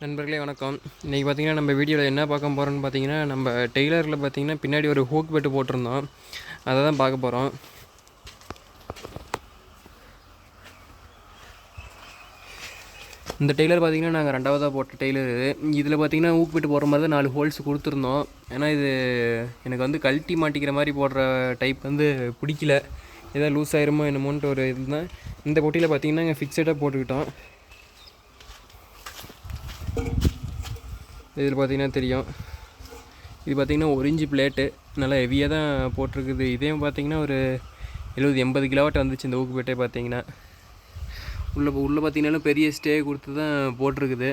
நண்பர்களே வணக்கம். இன்றைக்கி பார்த்திங்கன்னா நம்ம வீடியோவில் என்ன பார்க்க போகிறோம்னு பார்த்திங்கன்னா, நம்ம டெய்லரில் பார்த்திங்கன்னா பின்னாடி ஒரு ஹூக் பெட்டு போட்டிருந்தோம். அதை தான் பார்க்க போகிறோம். இந்த டெய்லர் பார்த்திங்கன்னா நாங்கள் ரெண்டாவதாக போட்ட டெய்லரு. இதில் பார்த்திங்கன்னா ஹூக் பெட்டு போடுற மாதிரி தான் 4 ஹோல்ஸ் கொடுத்துருந்தோம். ஏன்னா இது எனக்கு வந்து கழட்டி மாட்டிக்கிற மாதிரி போடுற டைப் வந்து பிடிக்கல. ஏதாவது லூஸ் ஆயிருமோ என்னமோன்ட்டு ஒரு இது தான். இந்த பொட்டியில் பார்த்திங்கன்னா நாங்கள் ஃபிக்ஸடாக போட்டுக்கிட்டோம். இதில் பார்த்திங்கன்னா தெரியும், இது பார்த்திங்கன்னா 1 இன்ச்சு பிளேட்டு நல்லா ஹெவியாக தான் போட்டிருக்குது. இதே பார்த்திங்கன்னா ஒரு 70-80 கிலோவாட் வந்துச்சு இந்த ஊக்கு பேட்டே. பார்த்திங்கன்னா உள்ளே பார்த்திங்கன்னா பெரிய ஸ்டே கொடுத்து தான் போட்டிருக்குது.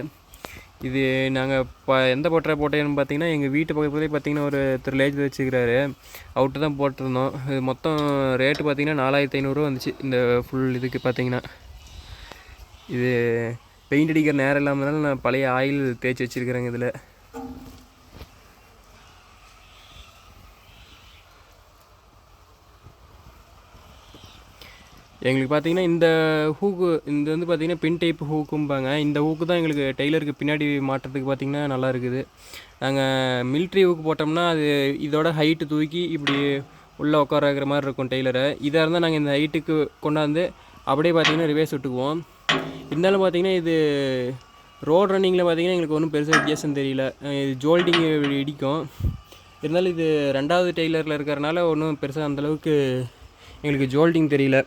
இது நாங்கள் எந்த போட்டரை போட்டேன்னு பார்த்திங்கன்னா எங்கள் வீட்டு பக்கத்துலேயே பார்த்திங்கன்னா ஒருத்தர் லேஜ் வச்சுக்கிறாரு, அவர்கிட்ட தான் போட்டிருந்தோம். இது மொத்தம் ரேட்டு பார்த்திங்கன்னா 4500 வந்துச்சு இந்த ஃபுல் இதுக்கு. பார்த்திங்கன்னா இது பெயிண்ட் அடிக்கிற நேரம் இல்லாமல் நான் பழைய ஆயில் தேய்ச்சி வச்சுருக்கிறேங்க. இதில் எங்களுக்கு பார்த்திங்கன்னா இந்த ஹூக்கு இந்த வந்து பார்த்திங்கன்னா பின் டைப் ஹூக்கும்பாங்க. இந்த ஹூக்கு தான் எங்களுக்கு டெய்லருக்கு பின்னாடி மாட்டுறதுக்கு பார்த்திங்கன்னா நல்லா இருக்குது. நாங்கள் மிலிட்ரி ஹூக்கு போட்டோம்னா அது இதோட ஹைட்டு தூக்கி இப்படி உள்ளே உட்கார வைக்கிற மாதிரி இருக்கும் டெய்லரை. இதாக இருந்தால் நாங்கள் இந்த ஹைட்டுக்கு கொண்டாந்து அப்படியே பார்த்திங்கன்னா ரிவேர்ஸ் விட்டுக்குவோம். இருந்தாலும் பார்த்திங்கன்னா இது ரோட் ரன்னிங்கில் பார்த்திங்கன்னா எங்களுக்கு ஒன்றும் பெருசாக வித்தியாசம் தெரியல. இது ஜோல்டிங் இடிக்கும். இருந்தாலும் இது ரெண்டாவது டெய்லரில் இருக்கிறனால ஒன்றும் பெருசாக அந்தளவுக்கு எங்களுக்கு ஜோல்டிங் தெரியல.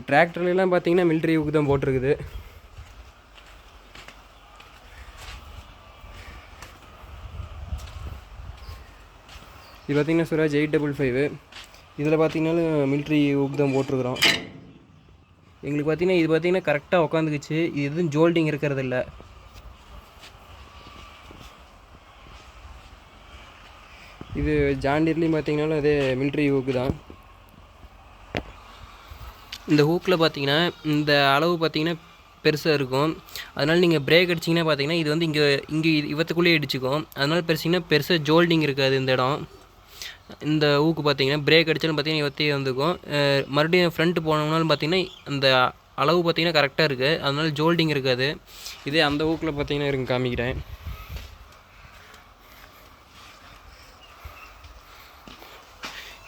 டிராக்டர்லாம் பார்த்திங்கன்னா மிலிட்ரி ஹூக்கு தான் போட்டிருக்குது. இது பார்த்திங்கன்னா சுராஜ் 855. இதில் பார்த்திங்கனாலும் மிலிட்ரி ஹூக்கு தான் போட்டிருக்குறோம். எங்களுக்கு பார்த்திங்கன்னா இது பார்த்திங்கன்னா கரெக்டாக உட்காந்துக்குச்சு. இது எதுவும் ஜோல்டிங் இருக்கிறதில்ல. இது ஜாண்டீர்லேயும் பார்த்திங்கனாலும் அதே மிலிட்ரி ஹூக்கு தான். இந்த ஹூக்கில் பார்த்திங்கன்னா இந்த அளவு பார்த்திங்கன்னா பெருசாக இருக்கும். அதனால் நீங்கள் பிரேக் அடிச்சிங்கன்னா பார்த்திங்கன்னா இது வந்து இங்கே இவத்துக்குள்ளேயே அடிச்சுக்கும். அதனால் பெருசாக ஜோல்டிங் இருக்காது இந்த இடம். இந்த ஊக்கு பார்த்திங்கன்னா பிரேக் அடித்தாலும் பார்த்திங்கன்னா இவத்தையே வந்துக்கும். மறுபடியும் ஃப்ரண்ட்டு போனோம்னாலும் பார்த்திங்கன்னா அந்த அளவு பார்த்திங்கன்னா கரெக்டாக இருக்குது. அதனால ஜோல்டிங் இருக்காது. இதே அந்த ஊக்கில் பார்த்திங்கன்னா இருக்கு, காமிக்கிறேன்.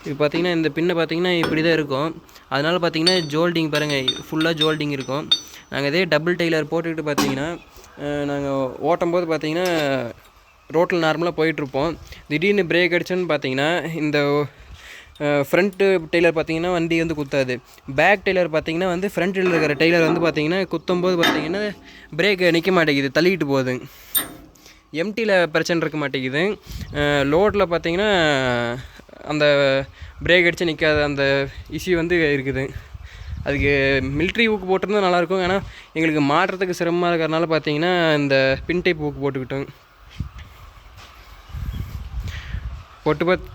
இது பார்த்திங்கன்னா இந்த பின்னை பார்த்திங்கன்னா இப்படி தான் இருக்கும். அதனால் பார்த்திங்கன்னா ஜோல்டிங் பாருங்கள், ஃபுல்லாக ஜோல்டிங் இருக்கும். நாங்கள் இதே டபுள் டெய்லர் போட்டுக்கிட்டு பார்த்திங்கன்னா நாங்கள் ஓட்டும் போது பார்த்திங்கன்னா ரோட்டில் நார்மலாக போயிட்டுருப்போம். திடீர்னு பிரேக் அடிச்சோன்னு பார்த்திங்கன்னா இந்த ஃப்ரண்ட்டு டெய்லர் பார்த்திங்கன்னா வண்டி வந்து குத்தாது. பேக் டெய்லர் பார்த்திங்கன்னா வந்து ஃப்ரண்ட்டில் இருக்கிற டெய்லர் வந்து பார்த்திங்கன்னா குத்தும்போது பார்த்திங்கன்னா பிரேக் நிற்க மாட்டேங்குது, தள்ளிக்கிட்டு போகுது. எம்டியில் பிரச்சனை இருக்க மாட்டேங்குது. லோடில் பார்த்திங்கன்னா அந்த பிரேக் அடித்து நிற்காத அந்த இஷ்யூ வந்து இருக்குது. அதுக்கு மிலிட்ரி ஊக்கு போட்டிருந்தா நல்லாயிருக்கும். ஏன்னா எங்களுக்கு மாட்டுறதுக்கு சிரமமாக இருக்கிறனால பார்த்திங்கன்னா இந்த பின் டைப் ஊக்கு போட்டுக்கிட்டோம்.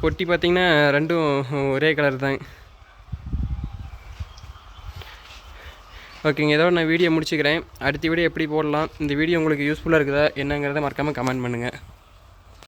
பொட்டி பார்த்திங்கன்னா ரெண்டும் ஒரே கலர் தான். ஓகேங்க, இதோட நான் வீடியோ முடிச்சுக்கிறேன். அடுத்த வீடியோ எப்படி போடலாம், இந்த வீடியோ உங்களுக்கு யூஸ்ஃபுல்லாக இருக்குதா என்னங்கிறத மறக்காமல் கமெண்ட் பண்ணுங்கள்.